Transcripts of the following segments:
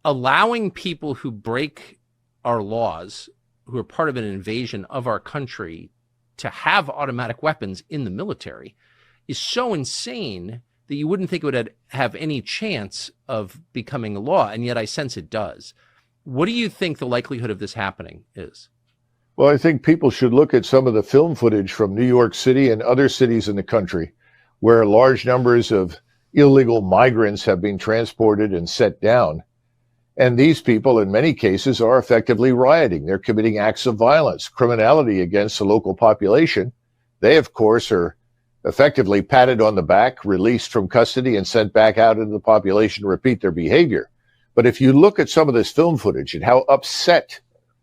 allowing people who break our laws, who are part of an invasion of our country, to have automatic weapons in the military is so insane that you wouldn't think it would have any chance of becoming a law. And yet I sense it does. What do you think the likelihood of this happening is? Well, I think people should look at some of the film footage from New York City and other cities in the country where large numbers of illegal migrants have been transported and set down. And these people, in many cases, are effectively rioting. They're committing acts of violence, criminality against the local population. They, of course, are effectively patted on the back, released from custody, and sent back out into the population to repeat their behavior. But if you look at some of this film footage and how upset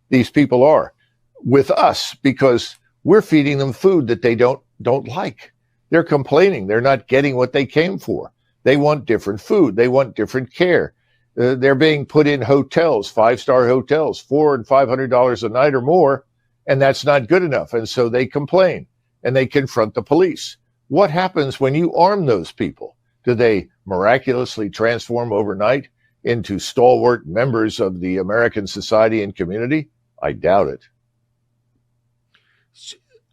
these people are with us because we're feeding them food that they don't like. They're complaining. They're not getting what they came for. They want different food. They want different care. They're being put in hotels, 5-star hotels, $400 and $500 a night or more, and that's not good enough. And so they complain and they confront the police. What happens when you arm those people? Do they miraculously transform overnight into stalwart members of the American society and community? I doubt it.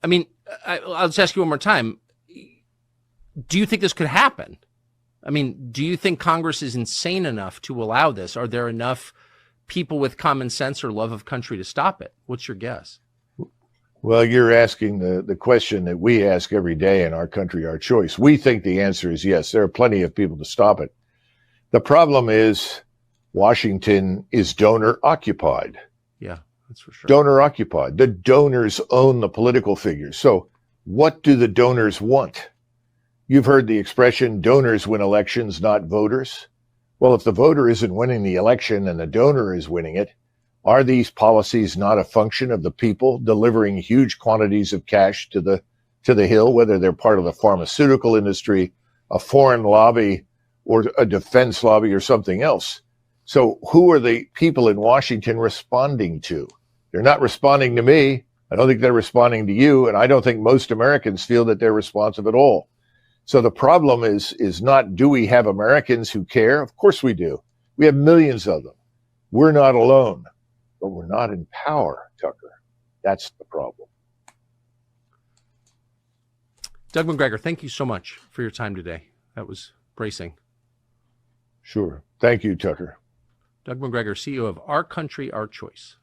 I mean, I'll just ask you one more time. Do you think this could happen? I mean, do you think Congress is insane enough to allow this? Are there enough people with common sense or love of country to stop it? What's your guess? Well, you're asking the question that we ask every day in our country, our choice. We think the answer is yes. There are plenty of people to stop it. The problem is Washington is donor occupied. Yeah, that's for sure. Donor occupied. The donors own the political figures. So what do the donors want? You've heard the expression, donors win elections, not voters. Well, if the voter isn't winning the election and the donor is winning it, are these policies not a function of the people delivering huge quantities of cash to the Hill, whether they're part of the pharmaceutical industry, a foreign lobby, or a defense lobby or something else? So who are the people in Washington responding to? They're not responding to me. I don't think they're responding to you. And I don't think most Americans feel that they're responsive at all. So the problem is not, do we have Americans who care? Of course we do. We have millions of them. We're not alone, but we're not in power, Tucker. That's the problem. Doug Macgregor, thank you so much for your time today. That was bracing. Sure. Thank you, Tucker. Doug Macgregor, CEO of Our Country, Our Choice.